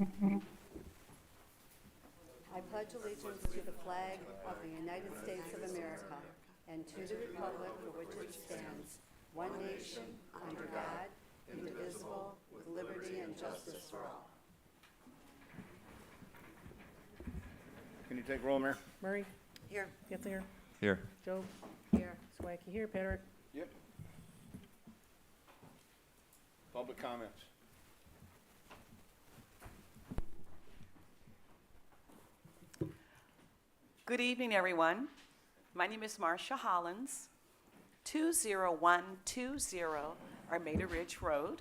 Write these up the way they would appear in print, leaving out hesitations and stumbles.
I pledge allegiance to the flag of the United States of America and to the republic for which it stands, one nation, under God, indivisible, with liberty and justice for all. Can you take roll, Mayor? Murray? Here. Getzinger? Here. Job? Here. Swacky here. Patrick? Yep. Public comments. Good evening, everyone. My name is Marcia Hollins, 20120 Armada Ridge Road.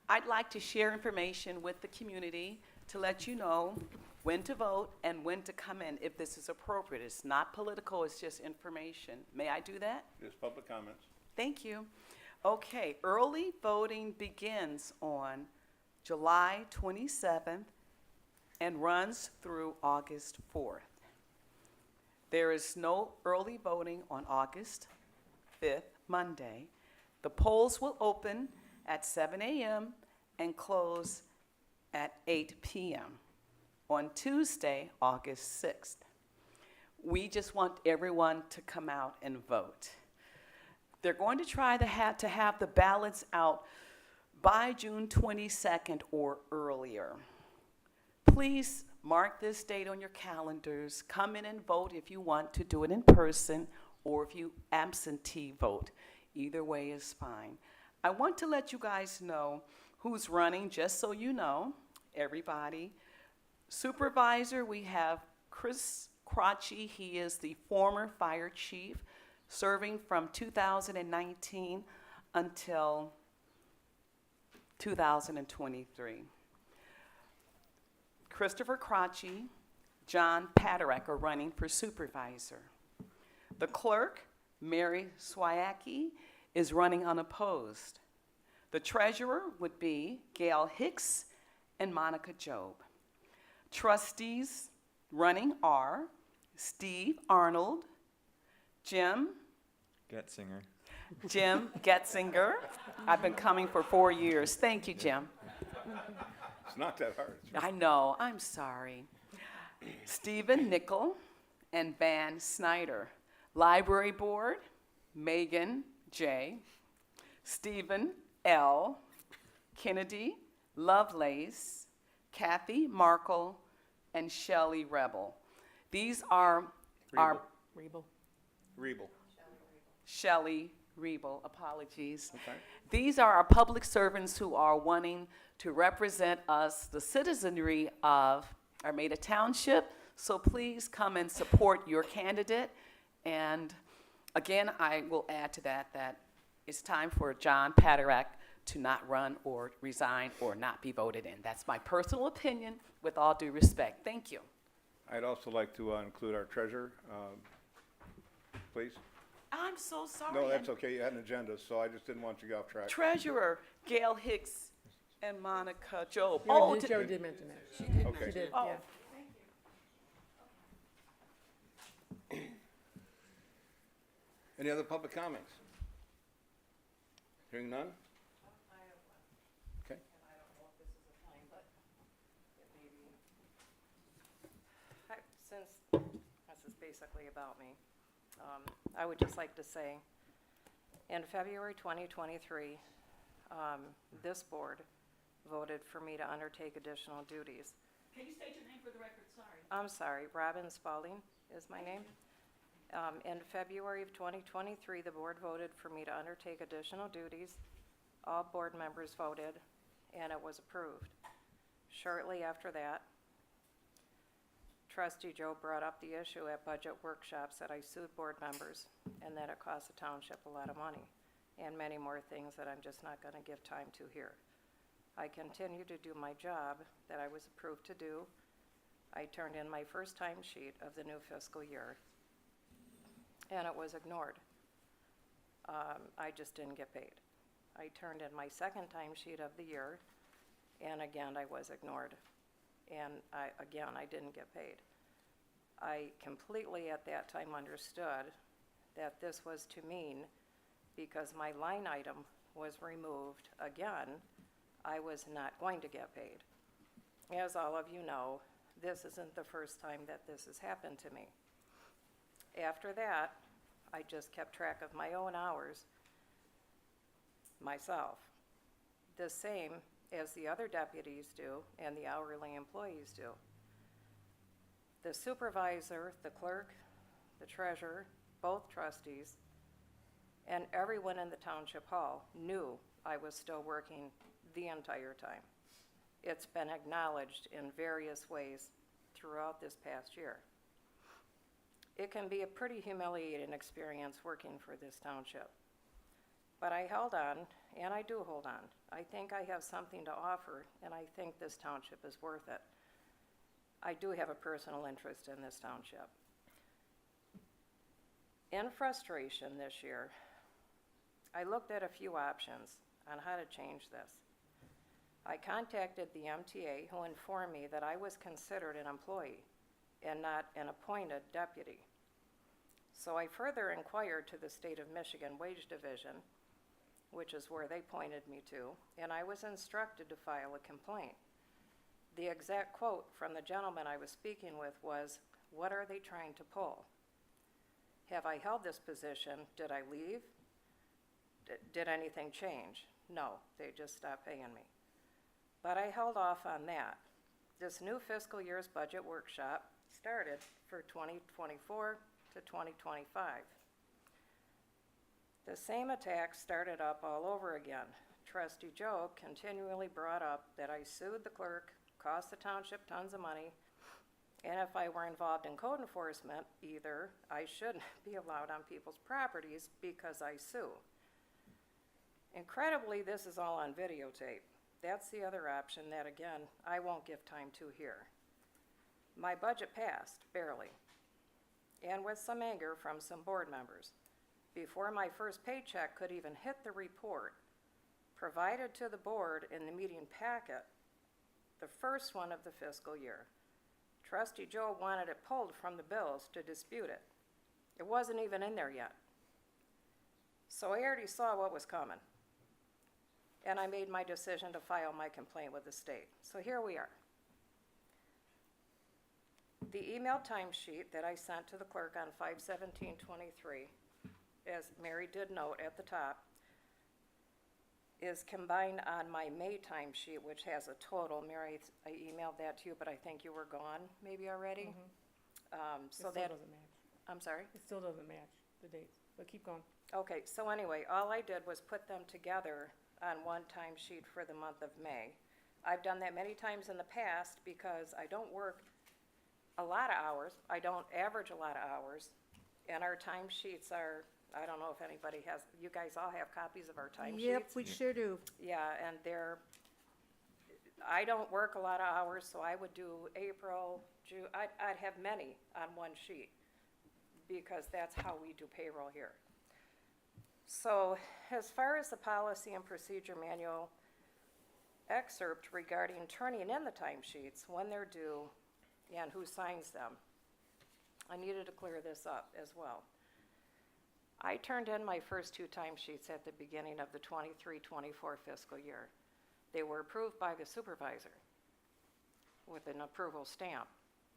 I'd like to share information with the community to let you know when to vote and when to come in if this is appropriate. It's not political, it's just information. May I do that? Yes, public comments. Thank you. Okay, early voting begins on July 27th and runs through August 4th. There is no early voting on August 5th, Monday. The polls will open at 7 a.m. and close at 8 p.m. on Tuesday, August 6th. We just want everyone to come out and vote. They're going to try to have the ballots out by June 22nd or earlier. Please mark this date on your calendars. Come in and vote if you want to do it in person or if you absentee vote. Either way is fine. I want to let you guys know who's running, just so you know, everybody. Supervisor, we have Chris Crotchy. He is the former fire chief, serving from 2019 until 2023. Christopher Crotchy, John Paderek are running for supervisor. The clerk, Mary Swiacki, is running unopposed. The treasurer would be Gail Hicks and Monica Job. Trustees running are Steve Arnold, Jim Getzinger. I've been coming for 4 years. Thank you, Jim. It's not that hard. I know, I'm sorry. Stephen Nickel and Van Snyder. Library Board, Megan J. Stephen L. Kennedy, Lovelace, Kathy Markle, and Shelley Rebel. These are our Rebel. Shelley Rebel, apologies. Okay. These are our public servants who are wanting to represent us, the citizenry of Armada Township. So please come and support your candidate. And again, I will add to that it's time for John Paderek to not run or resign or not be voted in. That's my personal opinion, with all due respect. Thank you. I'd also like to include our treasurer, please. I'm so sorry. No, that's okay. You had an agenda, so I just didn't want you to get off track. Treasurer Gail Hicks and Monica Job. You already did mention that. Okay. She did, Oh. yeah. Any other public comments? Hearing none? Okay. Since this is basically about me, I would just like to say, in February 2023, this board voted for me to undertake additional duties. Can you state your name for the record? Sorry. I'm sorry, Robin Spalding is my name. In February of 2023, the board voted for me to undertake additional duties. All board members voted, and it was approved. Shortly after that, Trustee Joe brought up the issue at budget workshops that I sued board members and that it cost the township a lot of money and many more things that I'm just not going to give time to here. I continue to do my job that I was approved to do. I turned in my first time sheet of the new fiscal year, and it was ignored. I just didn't get paid. I turned in my second time sheet of the year, and again, I was ignored. And I didn't get paid. I completely at that time understood that this was to mean because my line item was removed again, I was not going to get paid. as all of you know, this isn't the first time that this has happened to me. After that, I just kept track of my own hours myself, the same as the other deputies do and the hourly employees do. The supervisor, the clerk, the treasurer, both trustees, and everyone in the township hall knew I was still working the entire time. It's been acknowledged in various ways throughout this past year. It can be a pretty humiliating experience working for this township. But I held on, and I do hold on. I think I have something to offer, and I think this township is worth it. I do have a personal interest in this township. In frustration this year, I looked at a few options on how to change this. I contacted the MTA, who informed me that I was considered an employee and not an appointed deputy. So I further inquired to the State of Michigan Wage Division, which is where they pointed me to, and I was instructed to file a complaint. The exact quote from the gentleman I was speaking with was, "What are they trying to pull? Have I held this position? Did I leave? Did anything change?" No, they just stopped paying me. But I held off on that. This new fiscal year's budget workshop started for 2024 to 2025. The same attack started up all over again. Trustee Joe continually brought up that I sued the clerk, cost the township tons of money, and if I were involved in code enforcement, either I shouldn't be allowed on people's properties because I sue. Incredibly, this is all on videotape. That's the other option that, again, I won't give time to here. My budget passed, barely, and with some anger from some board members. Before my first paycheck could even hit the report provided to the board in the meeting packet, the first one of the fiscal year, Trustee Joe wanted it pulled from the bills to dispute it. It wasn't even in there yet. So I already saw what was coming. And I made my decision to file my complaint with the state. So here we are. The email timesheet that I sent to the clerk on 5/17/23, as Mary did note at the top, is combined on my May timesheet, which has a total. Mary, I emailed that to you, but I think you were gone maybe already. It So still that, doesn't match. I'm sorry? It still doesn't match the dates, but keep going. Okay, so anyway, all I did was put them together on one timesheet for the month of May. I've done that many times in the past because I don't work a lot of hours. I don't average a lot of hours. And our timesheets are, I don't know if anybody has, you guys all have copies of our timesheets? Yep, we sure do. Yeah, and I don't work a lot of hours, so I would do April, June, I'd have many on one sheet because that's how we do payroll here. So as far as the policy and procedure manual excerpt regarding turning in the timesheets, when they're due, and who signs them, I needed to clear this up as well. I turned in my first two timesheets at the beginning of the 23-24 fiscal year. They were approved by the supervisor with an approval stamp.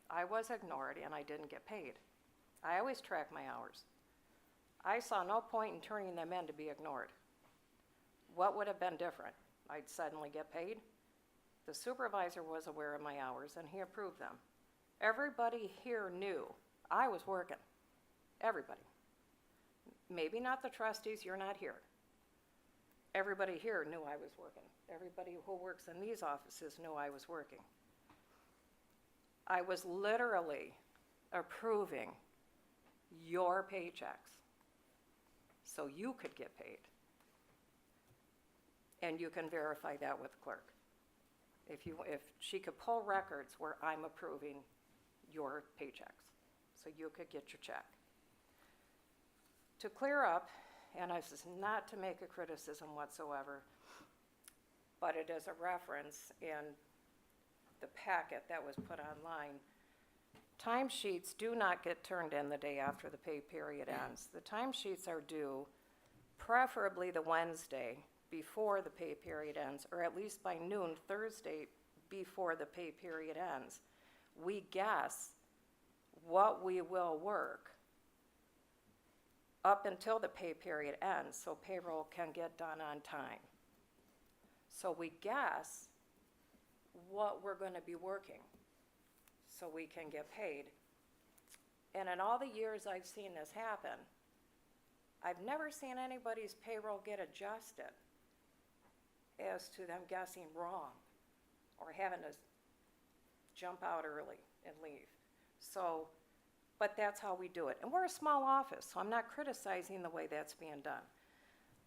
I was ignored and I didn't get paid. I always track my hours. I saw no point in turning them in to be ignored. What would have been different? I'd suddenly get paid? The supervisor was aware of my hours and he approved them. Everybody here knew I was working. Everybody. Maybe not the trustees, you're not here. Everybody here knew I was working. Everybody who works in these offices knew I was working. I was literally approving your paychecks so you could get paid. And you can verify that with the clerk. If she could pull records where I'm approving your paychecks so you could get your check. To clear up, and this is not to make a criticism whatsoever, but it is a reference in the packet that was put online. Timesheets do not get turned in the day after the pay period ends. The timesheets are due preferably the Wednesday before the pay period ends, or at least by noon Thursday before the pay period ends. We guess what we will work up until the pay period ends, so payroll can get done on time. So we guess what we're gonna be working, so we can get paid. And in all the years I've seen this happen, I've never seen anybody's payroll get adjusted as to them guessing wrong or having to jump out early and leave. So, but that's how we do it. And we're a small office, so I'm not criticizing the way that's being done.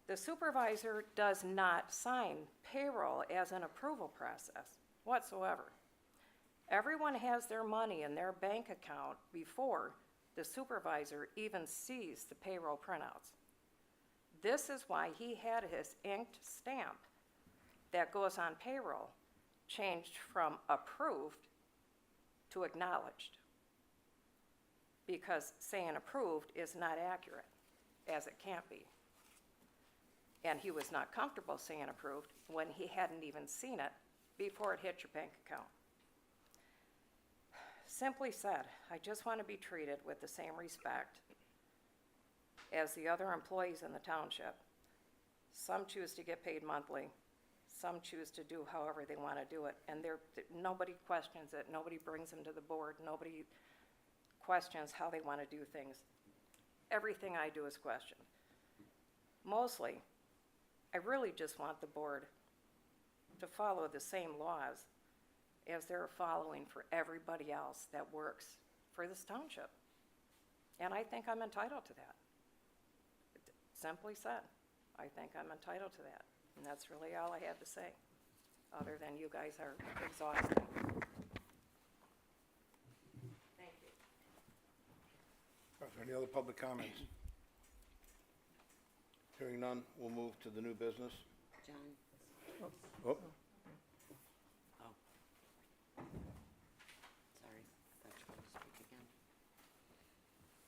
The supervisor does not sign payroll as an approval process whatsoever. Everyone has their money in their bank account before the supervisor even sees the payroll printouts. This is why he had his inked stamp that goes on payroll changed from approved to acknowledged. Because saying approved is not accurate, as it can't be. And he was not comfortable saying approved when he hadn't even seen it before it hit your bank account. Simply said, I just want to be treated with the same respect as the other employees in the township. Some choose to get paid monthly. Some choose to do however they want to do it. And nobody questions it. Nobody brings them to the board. Nobody questions how they want to do things. Everything I do is questioned. Mostly, I really just want the board to follow the same laws as they're following for everybody else that works for this township. And I think I'm entitled to that. Simply said, I think I'm entitled to that. And that's really all I have to say, other than you guys are exhausting. Thank you. Are there any other public comments? Hearing none, we'll move to the new business. John? Oh, Sorry, I thought you were going to speak again.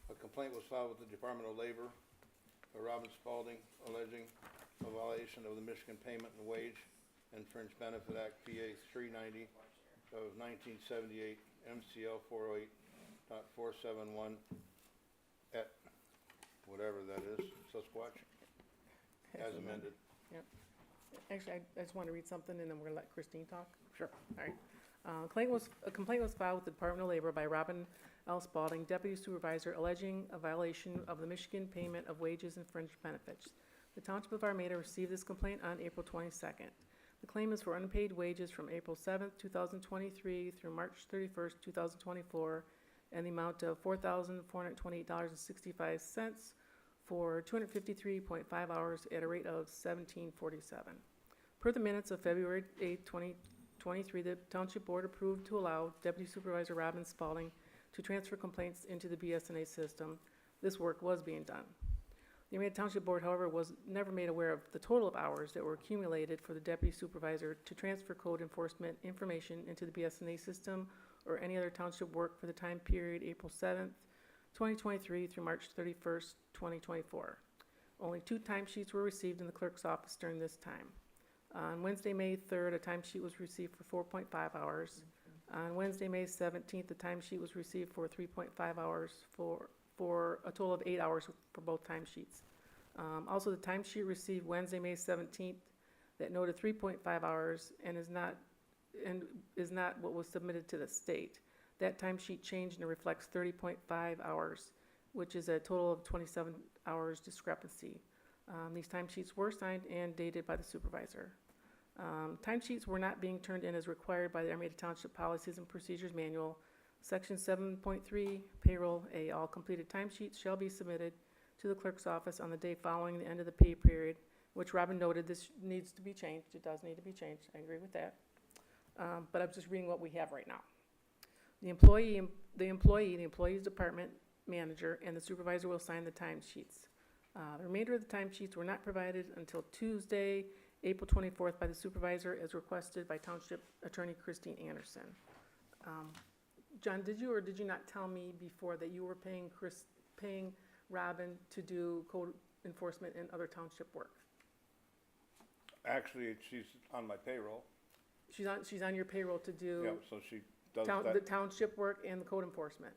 a complaint was filed with the Department of Labor by Robin Spalding alleging a violation of the Michigan Payment and Wage and Fringe Benefit Act, PA 390 of 1978, MCL 408.471 at whatever that is, Sasquatch, as amended. Yep. Actually, I just want to read something, and then we're going to let Christine talk. Sure. All right. A complaint was filed with the Department of Labor by Robin L. Spalding, Deputy Supervisor, alleging a violation of the Michigan Payment of Wages and Fringe Benefits. The Township of Armada received this complaint on April 22nd. The claim is for unpaid wages from April 7th, 2023 through March 31st, 2024, and the amount of $4,428.65 for 253.5 hours at a rate of $17.47. Per the minutes of February 8th, 2023, the Township Board approved to allow Deputy Supervisor Robin Spalding to transfer complaints into the BSNA system. This work was being done. The Armada Township Board, however, was never made aware of the total of hours that were accumulated for the Deputy Supervisor to transfer code enforcement information into the BSNA system or any other township work for the time period April 7th, 2023 through March 31st, 2024. Only 2 timesheets were received in the clerk's office during this time. On Wednesday, May 3rd, a timesheet was received for 4.5 hours. On Wednesday, May 17th, a timesheet was received for 3.5 hours for a total of 8 hours for both timesheets. Also, the timesheet received Wednesday, May 17th that noted 3.5 hours and is not what was submitted to the state. That timesheet changed and reflects 30.5 hours, which is a total of 27 hours discrepancy. These timesheets were signed and dated by the supervisor. Timesheets were not being turned in as required by the Armada Township Policies and Procedures Manual. Section 7.3, Payroll A. All completed timesheets shall be submitted to the clerk's office on the day following the end of the pay period, which Robin noted this needs to be changed. It does need to be changed. I agree with that. But I'm just reading what we have right now. The employee's department manager, and the supervisor will sign the timesheets. The remainder of the timesheets were not provided until Tuesday, April 24th by the supervisor as requested by Township Attorney Christine Anderson. John, did you or did you not tell me before that you were paying Robin to do code enforcement and other township work? Actually, she's on my payroll. She's on your payroll to do Yeah, so she does the that. township work and the code enforcement.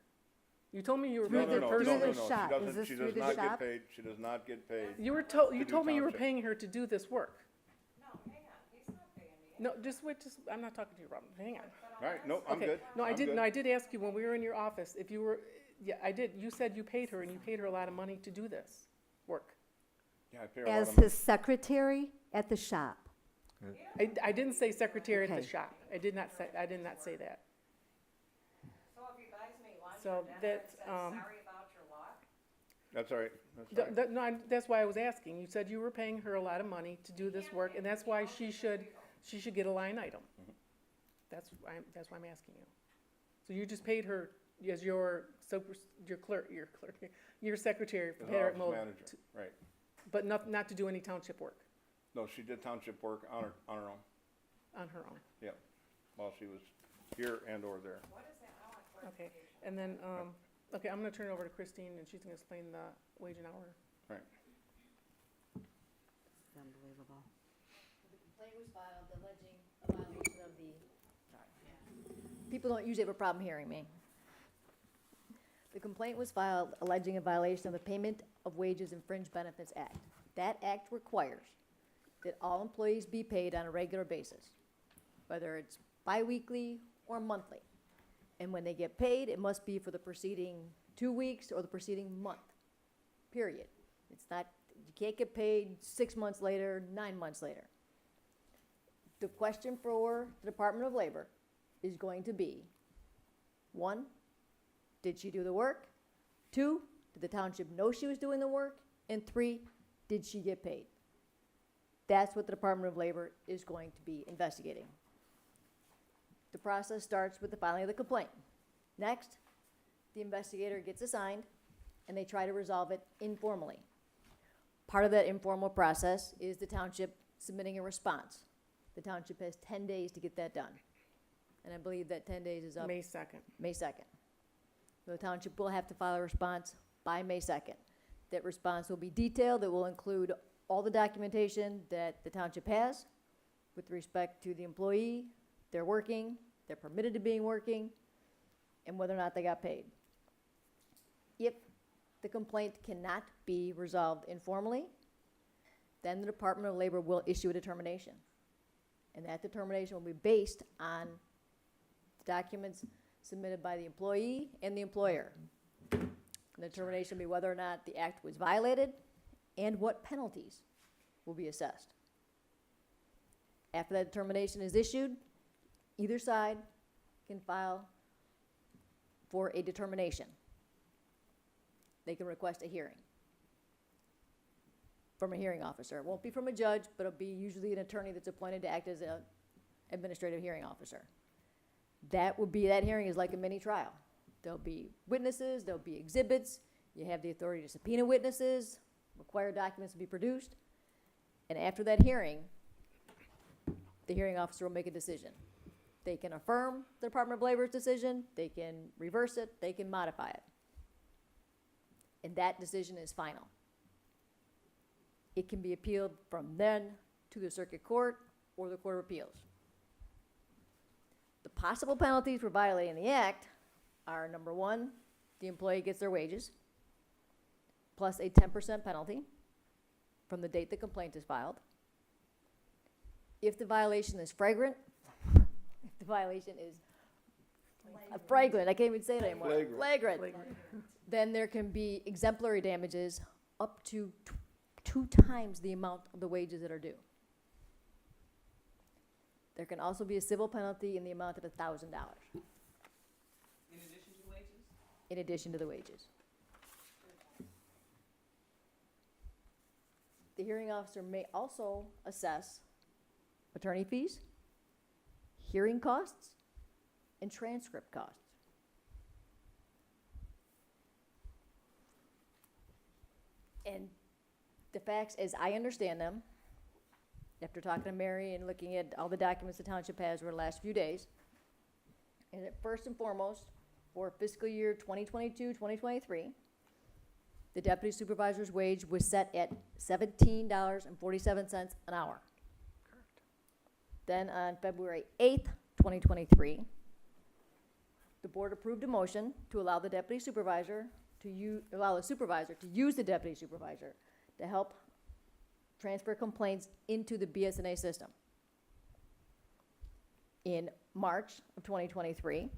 You told me you were No, paying no, her no, Through no, personally. no, the no, shop. she Is doesn't, this she through does the not shop? get paid, she does not get paid. You to told do me you were township. paying her to do this work. No, hang on, he's not paying me. No, just wait, I'm not talking to you, Robin, hang on. All right, no, I'm Okay. good. No, I'm good. I did ask you when we were in your office, if you were, yeah, I did, you said you paid her, and you paid her a lot of money to do this work. Yeah, I pay her a lot As of money. his secretary at the shop. I didn't say secretary at the Okay. shop, I did not say that. So if he buys me lunch So or dinner and that's, says, sorry about your luck, That's all right, that's fine. No, that's why I was asking, you said you were paying her a lot of money to do this work, and that's why she should get a line item. That's why I'm asking you. So you just paid her as your secretary, As paid her an at office Mo- manager, to- right. but not to do any township work No, she did township work on her own, on her own. yeah, while she was here and or there. what is that? I want clarification. Okay, and then, okay, I'm gonna turn it over to Christine, and she's gonna explain the wage and hour. Right. Unbelievable. The complaint was filed alleging a violation of the, people don't usually have a problem hearing me. The complaint was filed alleging a violation of the Payment of Wages and Fringe Benefits Act. That act requires that all employees be paid on a regular basis, whether it's biweekly or monthly. And when they get paid, it must be for the preceding 2 weeks or the preceding month, period. It's not, you can't get paid 6 months later, 9 months later. The question for the Department of Labor is going to be, 1, did she do the work? 2, did the township know she was doing the work? And 3, did she get paid? That's what the Department of Labor is going to be investigating. The process starts with the filing of the complaint. Next, the investigator gets assigned, and they try to resolve it informally. Part of that informal process is the township submitting a response. The township has 10 days to get that done. And I believe that 10 days is up May 2nd. May 2nd. So the township will have to file a response by May 2nd. That response will be detailed. It will include all the documentation that the township has with respect to the employee, they're working, they're permitted to be working, and whether or not they got paid. If the complaint cannot be resolved informally, then the Department of Labor will issue a determination. And that determination will be based on the documents submitted by the employee and the employer. The determination will be whether or not the act was violated and what penalties will be assessed. After that determination is issued, either side can file for a determination. They can request a hearing from a hearing officer. It won't be from a judge, but it'll be usually an attorney that's appointed to act as an administrative hearing officer. That hearing is like a mini trial. There'll be witnesses, there'll be exhibits, you have the authority to subpoena witnesses, require documents to be produced, and after that hearing, the hearing officer will make a decision. They can affirm the Department of Labor's decision, they can reverse it, they can modify it. And that decision is final. It can be appealed from then to the circuit court or the Court of Appeals. The possible penalties for violating the act are, number 1, the employee gets their wages, plus a 10% penalty from the date the complaint is filed. If the violation is flagrant, if the violation is flagrant, I can't even say it anymore. Flagrant. Flagrant. Then there can be exemplary damages up to 2 times the amount of the wages that are due. There can also be a civil penalty in the amount of $1,000. In addition to wages? In addition to the wages. The hearing officer may also assess attorney fees, hearing costs, and transcript costs. And the facts, as I understand them, after talking to Mary and looking at all the documents the township has over the last few days, is that first and foremost, for fiscal year 2022, 2023, the deputy supervisor's wage was set at $17.47 an hour. Then on February 8th, 2023, the board approved a motion to allow the deputy supervisor allow the supervisor to use the deputy supervisor to help transfer complaints into the BSNA system. In March of 2023,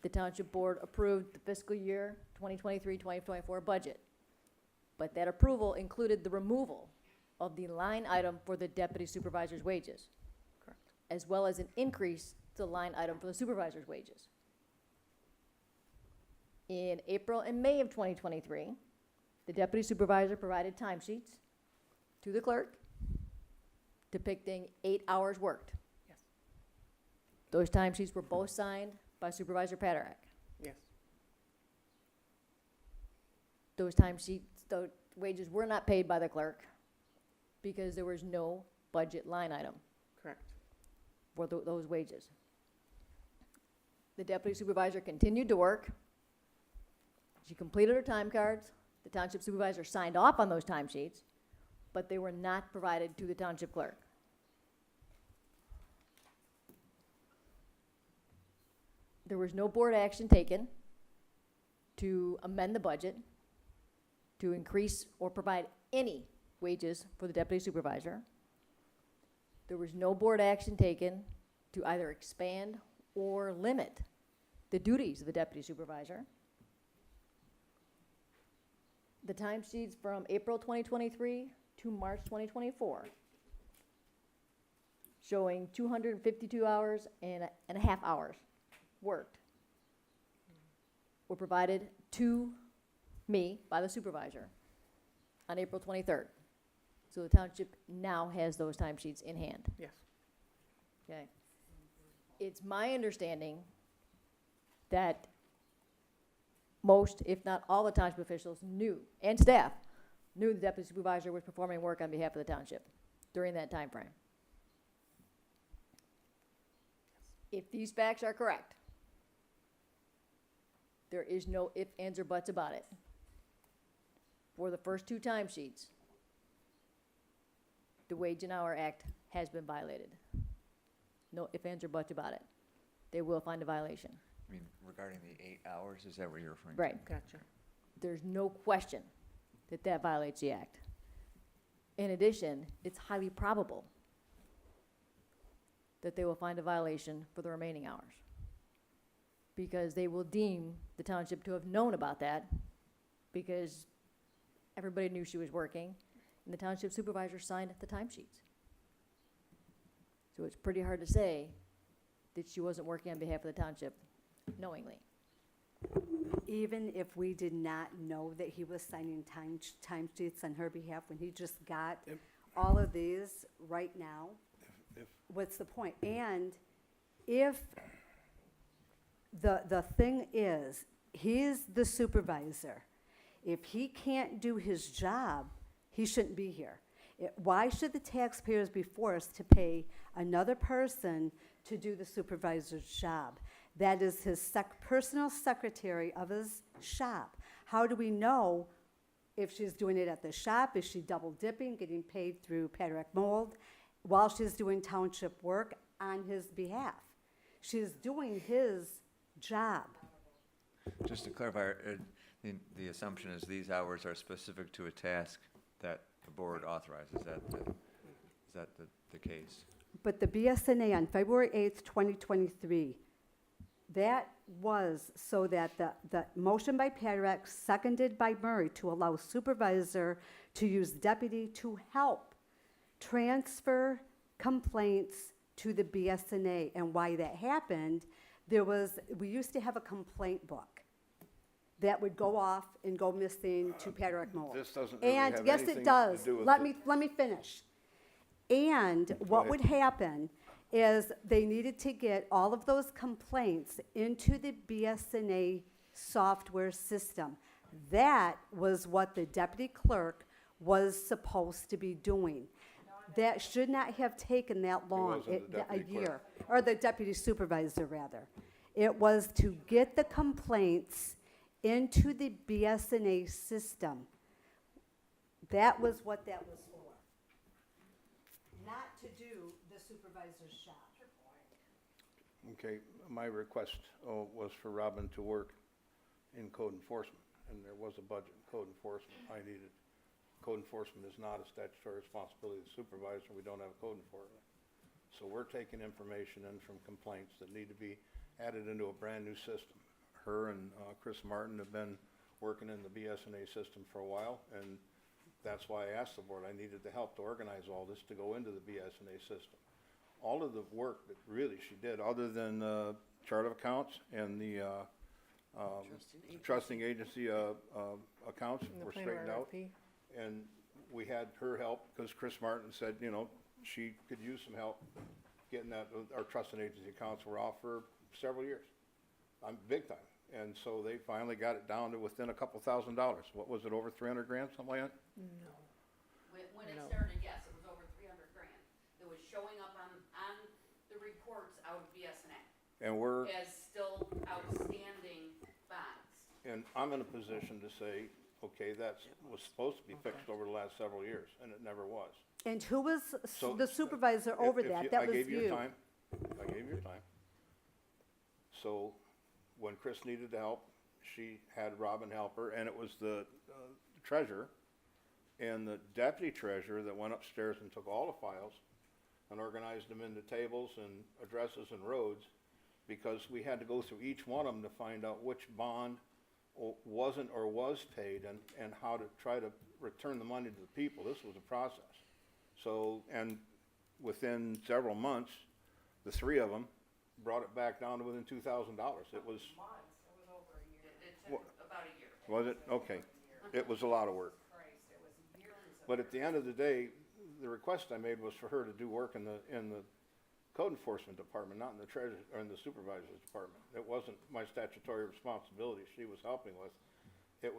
the township board approved the fiscal year 2023-2024 budget. But that approval included the removal of the line item for the deputy supervisor's wages, Correct. as well as an increase to the line item for the supervisor's wages. In April and May of 2023, the deputy supervisor provided timesheets to the clerk depicting 8 hours worked. Yes. Those timesheets were both signed by Supervisor Patrick. Yes. Those timesheets, the wages were not paid by the clerk because there was no budget line item Correct. for those wages. The deputy supervisor continued to work. She completed her time cards. The township supervisor signed off on those timesheets, but they were not provided to the township clerk. There was no board action taken to amend the budget, to increase or provide any wages for the deputy supervisor. There was no board action taken to either expand or limit the duties of the deputy supervisor. The timesheets from April 2023 to March 2024 showing 252 hours and a half hours worked were provided to me by the supervisor on April 23rd. So the township now has those timesheets in hand. Yes. Okay. It's my understanding that most, if not all, the township officials knew, and staff knew the deputy supervisor was performing work on behalf of the township during that time frame. If these facts are correct, there is no ifs, ands, or buts about it. For the first two timesheets, the Wage and Hour Act has been violated. No ifs, ands, or buts about it. They will find a violation. I mean, regarding the 8 hours, is that what you're referring to? Right. Gotcha. There's no question that that violates the act. In addition, it's highly probable that they will find a violation for the remaining hours, because they will deem the township to have known about that, because everybody knew she was working, and the township supervisor signed the timesheets. So it's pretty hard to say that she wasn't working on behalf of the township knowingly. Even if we did not know that he was signing timesheets on her behalf when he just got all of these right now, what's the point? And if the thing is, he's the supervisor. If he can't do his job, he shouldn't be here. Why should the taxpayers be forced to pay another person to do the supervisor's job? That is his personal secretary of his shop. How do we know if she's doing it at the shop? Is she double dipping, getting paid through Patrick Mold while she's doing township work on his behalf? She's doing his job. Just to clarify, the assumption is these hours are specific to a task that the board authorizes. Is that the case? But the BSNA on February 8th, 2023, that was so that the motion by Patrick, seconded by Murray, to allow supervisor to use deputy to help transfer complaints to the BSNA. And why that happened, we used to have a complaint book that would go off and go missing to Patrick Mold. This doesn't really And have yes, anything it does. to do with Let the- me finish. And what ahead. would happen is they needed to get all of those complaints into the BSNA software system. That was what the deputy clerk was supposed to be doing. That should not have taken that long, wasn't the a deputy year, clerk. or the deputy supervisor, rather. It was to get the complaints into the BSNA system. That was what that was for. Not to do the supervisor's shop. Okay, my request was for Robin to work in code enforcement, and there was a budget in code enforcement. Code enforcement is not a statutory responsibility of the supervisor. We don't have a code enforcement. So we're taking information in from complaints that need to be added into a brand-new system. Her and Chris Martin have been working in the BSNA system for a while, and that's why I asked the board. I needed the help to organize all this to go into the BSNA system. All of the work that really she did, other than chart of accounts and the trusting agency accounts And the were planner straightened out. RFP. And we had her help, because Chris Martin said, you know, she could use some help getting that, our trusting agency accounts were off for several years. Big time. And so they finally got it down to within a couple $1,000s. What was it, over 300 grand, something like that? When it No. started, yes, it was over 300 grand. It was showing up on the reports out of BSNA And we're, as still outstanding bonds. and I'm in a position to say, okay, was supposed to be fixed over the last several years, and it never was. And who was So, the supervisor over If that? you- That I was gave you you. time. I gave you time. So when Chris needed help, she had Robin help her, and it was the treasurer and the deputy treasurer that went upstairs and took all the files and organized them into tables and addresses and roads, because we had to go through each one of them to find out which bond wasn't or was paid, and how to try to return the money to the people. This was a process. So, and within several months, the three of them brought it back down to within $2,000. It was, Months, it was over a year. It What? took about a year. was it? Okay. It was a lot of work. Christ, it was years of. But at the end of the day, the request I made was for her to do work in the code enforcement department, not in the treasurer, or in the supervisor's department. It wasn't my statutory responsibility she was helping with. It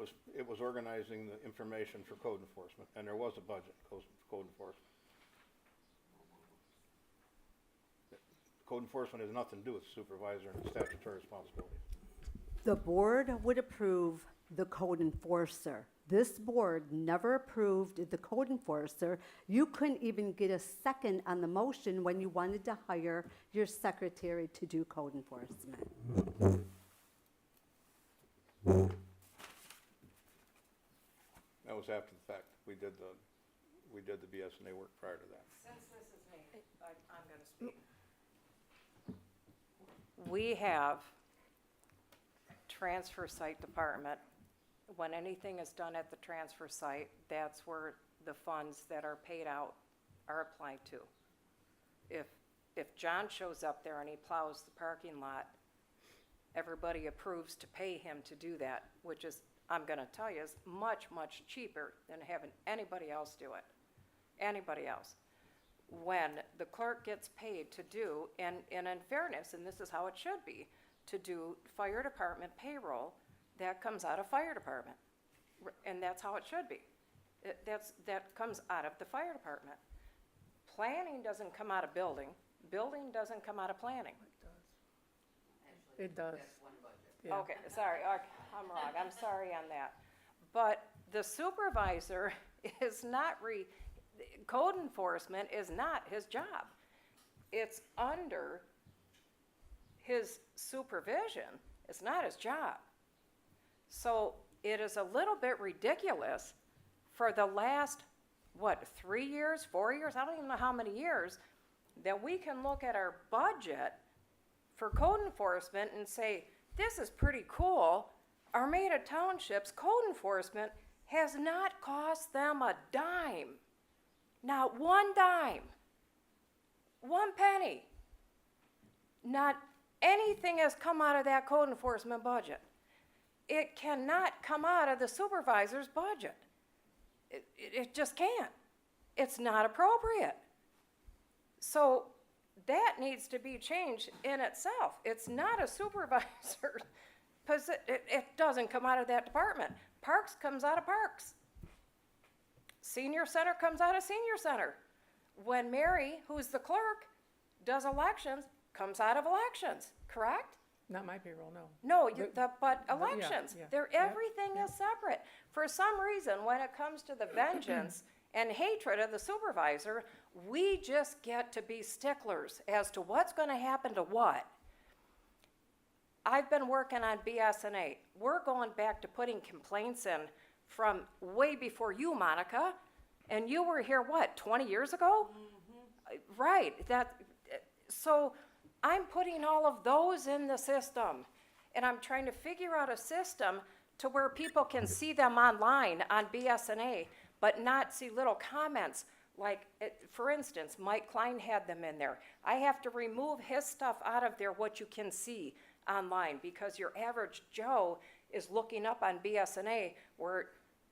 was organizing the information for code enforcement, and there was a budget for code enforcement. Code enforcement has nothing to do with supervisor and statutory responsibility. The board would approve the code enforcer. This board never approved the code enforcer. You couldn't even get a second on the motion when you wanted to hire your secretary to do code enforcement. That was after the fact. We did the BSNA work prior to that. Since this is me, I'm gonna speak. We have transfer site department. When anything is done at the transfer site, that's where the funds that are paid out are applied to. If John shows up there and he plows the parking lot, everybody approves to pay him to do that, which is, I'm gonna tell you, is much, much cheaper than having anybody else do it. Anybody else. When the clerk gets paid to do, and in fairness, and this is how it should be, to do fire department payroll, that comes out of fire department. And that's how it should be. That comes out of the fire department. Planning doesn't come out of building. Building doesn't come out of planning. It does. That's one budget. Yeah. Okay, sorry, I'm wrong, I'm sorry on that. But the supervisor is not code enforcement is not his job. It's under his supervision, it's not his job. So it is a little bit ridiculous for the last, 3 years, 4 years, I don't even know how many years, that we can look at our budget for code enforcement and say, this is pretty cool. Armada Township's code enforcement has not cost them a dime. Not one dime. 1 penny. Not anything has come out of that code enforcement budget. It cannot come out of the supervisor's budget. It just can't. It's not appropriate. So that needs to be changed in itself. It's not a supervisor, it doesn't come out of that department. Parks comes out of parks. Senior center comes out of senior center. When Mary, who's the clerk, does elections, comes out of elections, correct? Not my payroll, no. No, but yeah, elections, yeah, they're, yeah, everything is separate. For some reason, when it comes to the vengeance and hatred of the supervisor, we just get to be sticklers as to what's gonna happen to what. I've been working on BSNA. We're going back to putting complaints in from way before you, Monica, and you were here, what, 20 years ago? Right, so I'm putting all of those in the system, and I'm trying to figure out a system to where people can see them online on BSNA, but not see little comments. Like, for instance, Mike Klein had them in there. I have to remove his stuff out of there, what you can see online, because your average Joe is looking up on BSNA where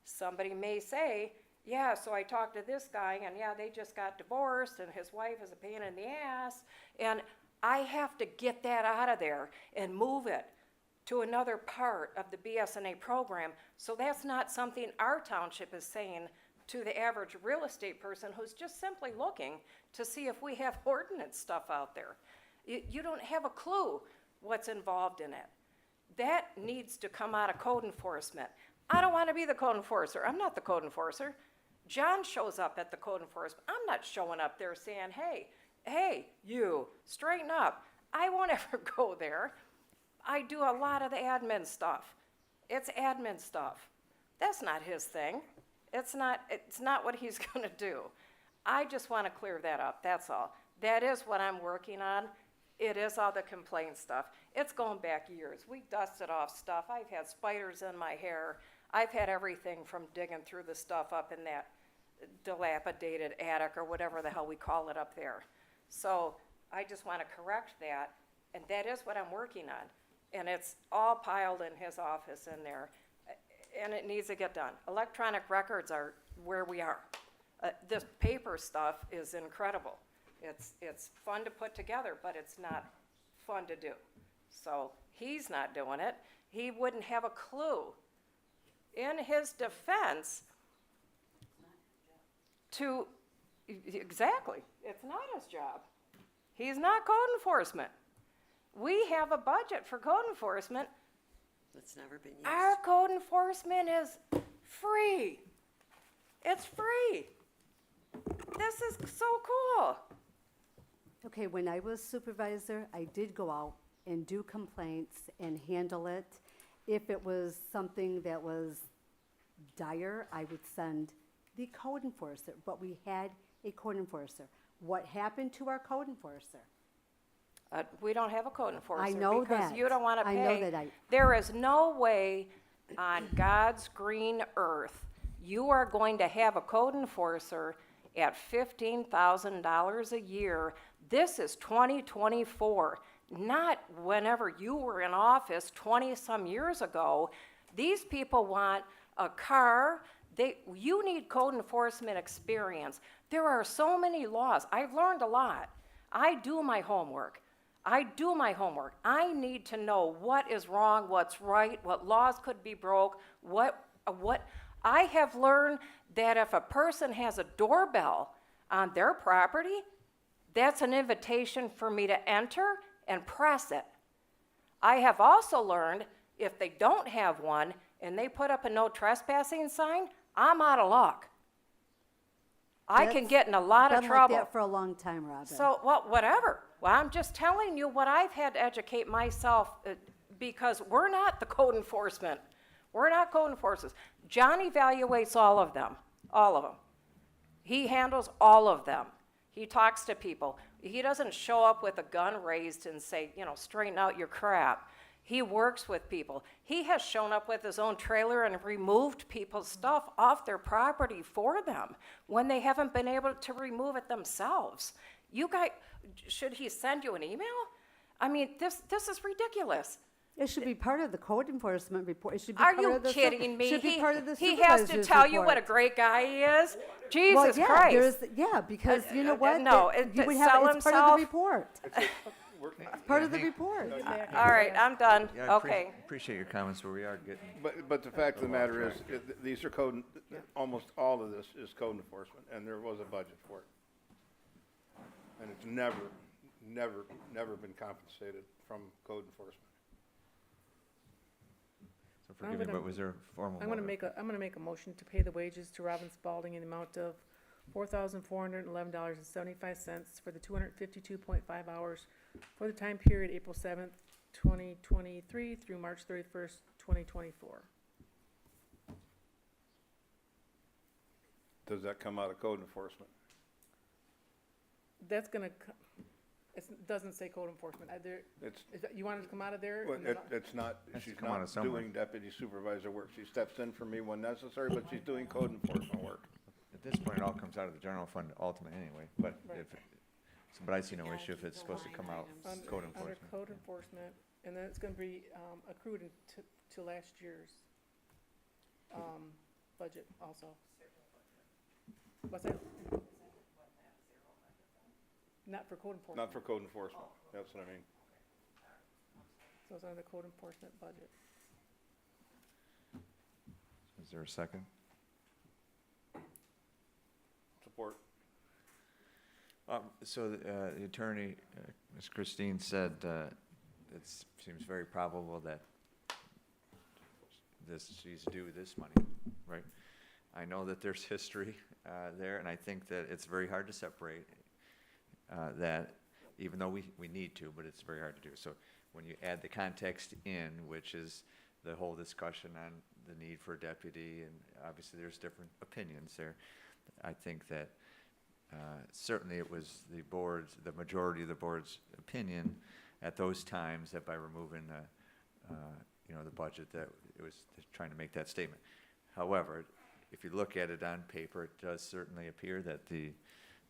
somebody may say, yeah, so I talked to this guy, and yeah, they just got divorced, and his wife is a pain in the ass, and I have to get that out of there and move it to another part of the BSNA program. So that's not something our township is saying to the average real estate person who's just simply looking to see if we have ordinance stuff out there. You don't have a clue what's involved in it. That needs to come out of code enforcement. I don't want to be the code enforcer. I'm not the code enforcer. John shows up at the code enforcement. I'm not showing up there saying, hey, you, straighten up. I won't ever go there. I do a lot of the admin stuff. It's admin stuff. That's not his thing. It's not what he's gonna do. I just wanna clear that up, that's all. That is what I'm working on. It is all the complaint stuff. It's going back years. We dusted off stuff. I've had spiders in my hair. I've had everything from digging through the stuff up in that dilapidated attic or whatever the hell we call it up there. So I just wanna correct that, and that is what I'm working on. And it's all piled in his office in there, and it needs to get done. Electronic records are where we are. This paper stuff is incredible. It's fun to put together, but it's not fun to do. So he's not doing it. He wouldn't have a clue. In his defense, exactly, it's not his job. He's not code enforcement. We have a budget for code enforcement. That's never been used. Our code enforcement is free. It's free. This is so cool. Okay, when I was supervisor, I did go out and do complaints and handle it. If it was something that was dire, I would send the code enforcer, but we had a code enforcer. What happened to our code enforcer? We don't have a code enforcer. I know because that. you don't want to pay. I know that. There is no way on God's green earth you are going to have a code enforcer at $15,000 a year. This is 2024, not whenever you were in office 20-some years ago. These people want a car. You need code enforcement experience. There are so many laws. I've learned a lot. I do my homework. I need to know what is wrong, what's right, what laws could be broke, what I have learned that if a person has a doorbell on their property, that's an invitation for me to enter and press it. I have also learned if they don't have one and they put up a no trespassing sign, I'm out of luck. I can get in a lot of trouble. Been like that for a long time, Robin. So, well, whatever. Well, I'm just telling you what I've had to educate myself because we're not the code enforcement. We're not code enforcers. John evaluates all of them. He handles all of them. He talks to people. He doesn't show up with a gun raised and say, straighten out your crap. He works with people. He has shown up with his own trailer and removed people's stuff off their property for them when they haven't been able to remove it themselves. You guys, should he send you an email? I mean, this is ridiculous. It should be part of the code enforcement report. It should be Are part you of the kidding me? Should be part of the He has to supervisor's tell you report. what a great guy he is? Jesus Well, yeah, Christ. because you know what? no, You would sell have, it's part of himself? the report. It's part of the report. All right, I'm done. Yeah, I Okay. appreciate your comments, but we are getting, But the fact of the matter is, these are code, almost all of this is code enforcement, and there was a budget for it. And it's never been compensated from code enforcement. so forgive me, but was there a formal? I'm gonna motion? make a motion to pay the wages to Robin Spalding in the amount of $4,411.75 for the 252.5 hours for the time period April 7th, 2023 through March 31st, 2024. Does that come out of code enforcement? That's gonna, it doesn't say code enforcement. It's, You want it to come out of there? well, And then it's not, Has to she's come out of not somewhere. doing deputy supervisor work. She steps in for me when necessary, but she's doing code enforcement work. At this point, it all comes out of the general fund ultimately anyway, but Right. if, but I see no issue if it's supposed to come out Un- code Under enforcement. code enforcement, and then it's gonna be, accrued to last year's, budget also. What's that? Not for code enforcement. Not for code enforcement, that's what I mean. So it's under the code enforcement budget. Is there a second? Support. So the attorney, Ms. Christine, said it seems very probable that she's due this money, right? I know that there's history there, and I think that it's very hard to separate that, even though we need to, but it's very hard to do. So when you add the context in, which is the whole discussion on the need for a deputy, and obviously there's different opinions there, I think that certainly it was the majority of the board's opinion at those times that by removing the budget, that it was trying to make that statement. However, if you look at it on paper, it does certainly appear that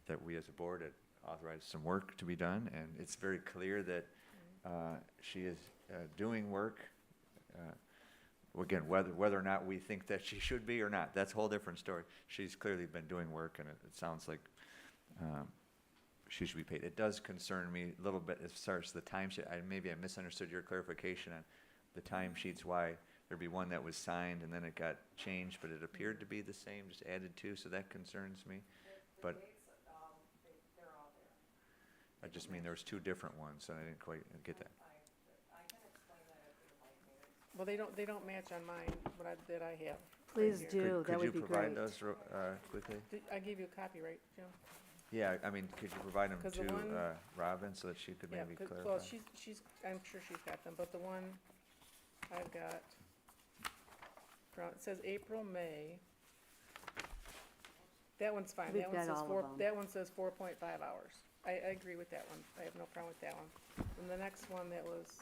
that we as a board had authorized some work to be done, and it's very clear that she is doing work. Again, whether or not we think that she should be or not, that's a whole different story. She's clearly been doing work, and it sounds like she should be paid. It does concern me a little bit as far as the timesheet. Maybe I misunderstood your clarification on the timesheets, why there'd be one that was signed and then it got changed, but it appeared to be the same, just added to, so that concerns me. But They're all there. I just mean there was two different ones, and I didn't quite get that. I can explain that if you'd like me to. Well, they don't match on mine, that I have. Please here. do, that would be Could you provide great. those quickly? I gave you a copy, right, Jim? Yeah, I mean, could you provide them 'Cause the to one- Robin so that she could Yeah, maybe 'cause- clarify? well, she's, I'm sure she's got them, but the one I've got, it says April, May. That one's fine. We've That one got says all of four, them. that one says 4.5 hours. I agree with that one. I have no problem with that one. And the next one that was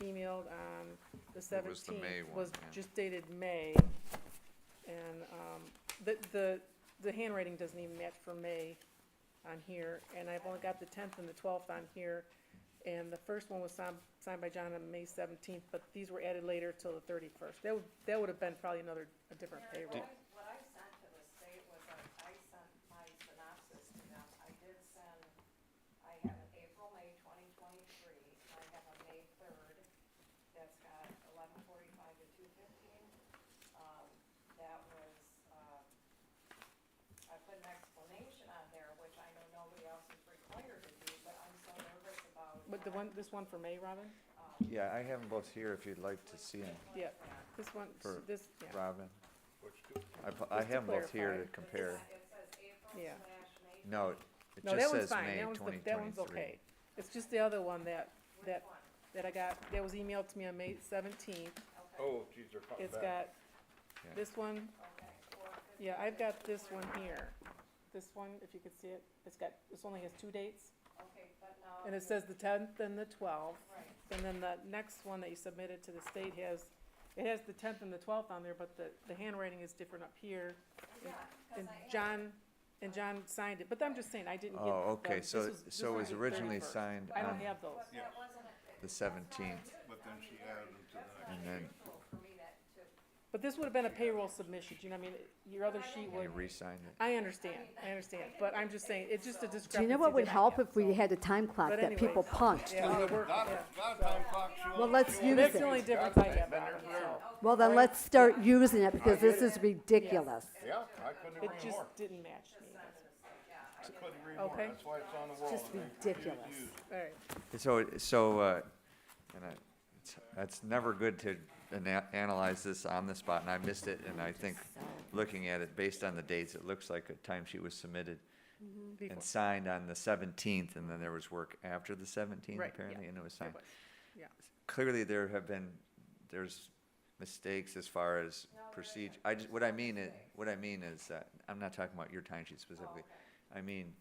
emailed on the It was the May seventeenth one, was yeah. just dated May. And, the handwriting doesn't even match for May on here, and I've only got the 10th and the 12th on here. And the first one was signed by John on May 17th, but these were added later till the 31st. That would have been probably a different payroll. What I sent to the state was I sent my synopsis to them. I did send, I have an April, May 2023, I have a May 3rd, that's got 11:45 to 2:15. That was, I put an explanation on there, which I know nobody else is required to do, but I'm so nervous about. But this one for May, Robin? Yeah, I have them both here if you'd like to see them, Yeah, this one, For yeah, Robin. Which two? I Just have to them both here to clarify. compare. It says April Yeah. / May. No, it no, that just one's says fine, May that one's, that one's 2023. okay. It's just the other one that I got, that was emailed to me on May 17th. Oh, geez, they're coming It's back. got Yeah. this one, Okay, 4:15. yeah, I've got this one here. This one, if you could see it, this only has 2 dates, Okay, but now. and it says the 10th and the 12th. Right. And then the next one that you submitted to the state has the 10th and the 12th on there, but the handwriting is different up here. Yeah, And 'cause I have. John signed it, but I'm just saying, I didn't get. Oh, okay, this so, was- this so it was the originally 31st. signed I don't on have those. But that wasn't a. the 17th, But then she added them to the next. and then For me to. But this would have been a payroll submission, do you know what I mean? Your other sheet you would, re-signed it. I understand, but I'm just saying, it's just a discrepancy. Do you know what would that I help have, if we so- had a time clock But that people anyways. punched? Yeah, the work, yeah. Got a time clock, she Well, won't- let's she won't- use That's it. the only difference I have, Robert, so. Well, then let's start using it because this is ridiculous. Yeah, I couldn't It agree more. just didn't match me. I couldn't agree more. Okay. That's why it's on the wall. Just and I ridiculous. refuse to use it. All right, So, and it's never good to analyzed this on the spot, and I missed it, and I think, looking at it, based on the dates, it looks like a timesheet was submitted and signed on the 17th, and then there was work after the 17th, Right, apparently, yeah. and it was signed. Yeah. Clearly, there's mistakes as far as procedure. What I mean is, I'm not talking about your timesheet specifically. I mean,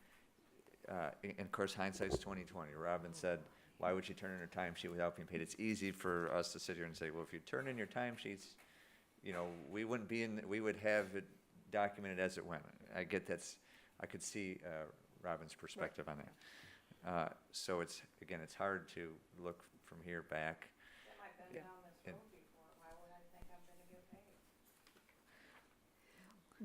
and of course, hindsight's 20/20. Robin said, why would you turn in her timesheet without being paid? It's easy for us to sit here and say, well, if you turn in your timesheets, you know, we would have it documented as it went. I get I could see Robin's perspective on that. So it's hard to look from here back. I've been Yeah. down this And- road before, why would I think I'm gonna get paid?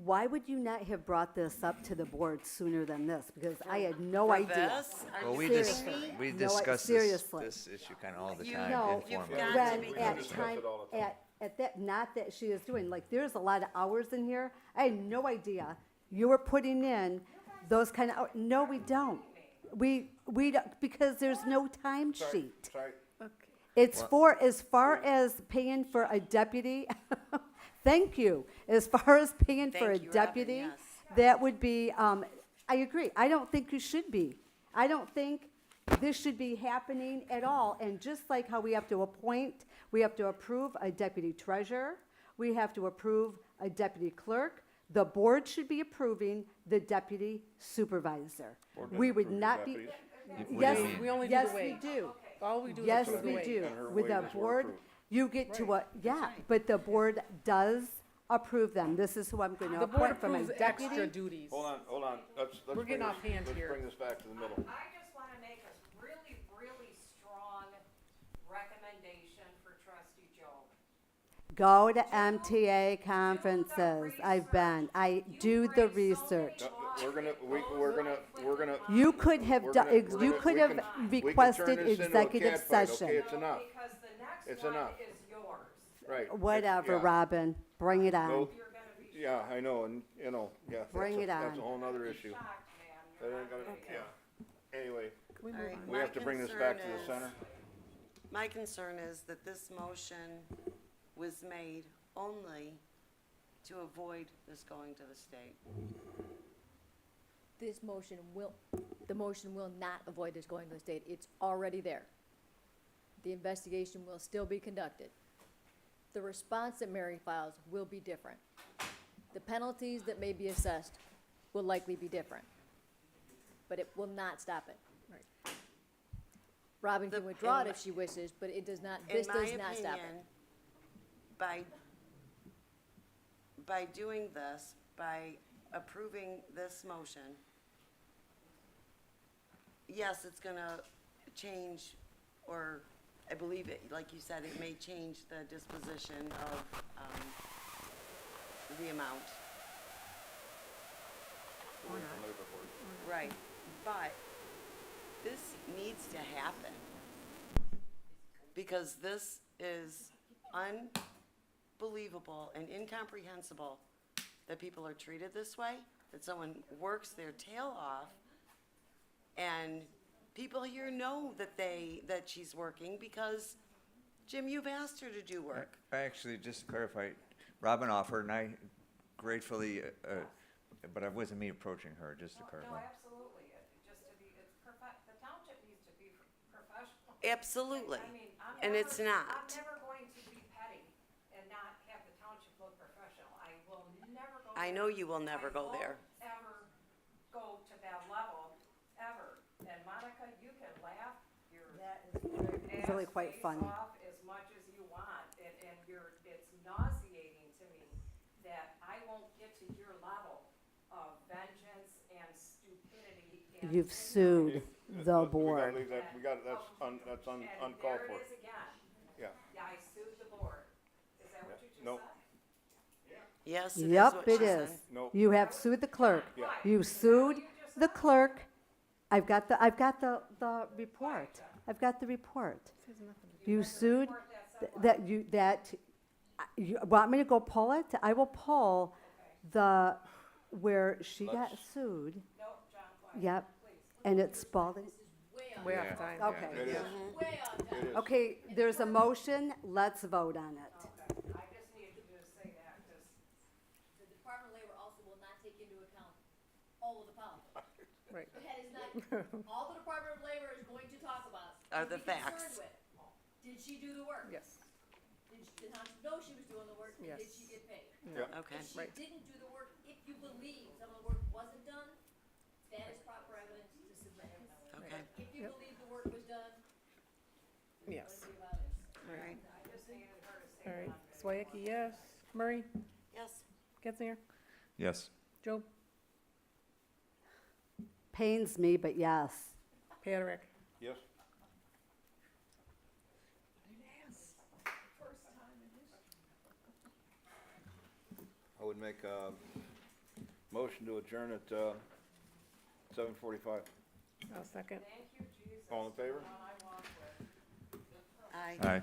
Why would you not have brought this up to the board sooner than this? Because I had no For idea. this? Are Well, you Seriously. kidding me? we No, discuss seriously. this issue kind of all the You- time No, You've informally. got to when be at kidding. time, it all the time. at that, not that she is doing, like, there's a lot of hours in here. I had no idea you were putting in those kind of, no, we don't. We don't, because there's no time sheet. Sorry, It's for, as far as paying for a deputy, thank you. As far as paying for a Thank you, Robin, deputy, yes. that would be, I agree. I don't think you should be. I don't think this should be happening at all. And just like how we have to appoint, we have to approve a deputy treasurer, we have to approve a deputy clerk, the board should be approving the deputy supervisor. Board We doesn't would approve not be, deputies. What do you yes, mean? We only do yes, the we wage. do. All we do is Yes, approve the we wage. do. And her With the wages were board, approved. you get to Right. a, yeah, right. but the board does approve them. This is who I'm going to The board appoint for my approves extra deputy. duties. hold on, let's We're bring getting this, offhand let's here. bring this back to the middle. I just wanna make a really, really strong recommendation for trustee Joe. Go to MTA conferences. I've been. I do the research. We're gonna. You could have, we're done. gonna- You we could can- have we can turn requested this into a executive cat fight, session. Okay, it's enough, Because the next It's one enough. is yours. right. Whatever, Yeah. Robin. Bring it on. Nope. You're gonna be Yeah, I know, and, you know, yeah. Bring it That's on. a whole nother issue. shocked, man. That You're ain't not gonna, gonna get yeah. Anyway, Can we All move right. on? we My have to bring this back to concern the is- center. My concern is that this motion was made only to avoid this going to the state. The motion will not avoid this going to the state. It's already there. The investigation will still be conducted. The response that Mary files will be different. The penalties that may be assessed will likely be different. But it will not stop it. Robin can withdraw it if she wishes, but it does not, this does not stop it. In my opinion, by doing this, by approving this motion, yes, it's gonna change, or I believe it, like you said, it may change the disposition of, the amount. Right, but this needs to happen. Because this is unbelievable and incomprehensible that people are treated this way, that someone works their tail off, and people here know that she's working because, Jim, you've asked her to do work. I actually, just to clarify, Robin offered, and I gratefully, but it wasn't me approaching her, just to No, clarify. absolutely. The township needs to be professional. Absolutely. I mean, And it's not. I'm never going to be petty and not have the township look professional. I will never go. I know you will never go there. I won't ever go to that level, ever. And Monica, you can laugh your ass really quite face funny. off as much as you want, and it's nauseating to me that I won't get to your level of vengeance and stupidity and. You've sued the We board. gotta leave that, that's uncalled for. And there it is again. Yeah. Yeah, I sued the board. Is that what you just Nope. said? Yes, it is Yep, what it she is. said. Nope. You have sued the clerk. Yeah. You sued the clerk. I've got the report. I've got the report. You sued, you want me to go pull it? I will pull where she got sued. No, John, quiet. Yep, Please. and it's Spalding. Way off Yeah. time. Okay. It is. Mm-hmm. It is. Okay, there's a motion, let's vote on it. all of the pound. Right. That is not, all the Department of Labor is going to talk about. Are and the be concerned facts. with. Did she do the work? Yes, Did the township know she was doing the work? And did Yes. she get paid? Okay. If she Right. didn't do the work, if you believe some of the work wasn't done, that is proper evidence to submit. Okay. If you Yep. believe the work was done, yes. what do you about it? All right. All right, Swayacki, yes. Murray, Yes. Getzinger, Yes. Joe, Pains me, but yes. Patrick. Yes? I would make a motion to adjourn at 7:45. I'll second. All in favor? Aye. Aye.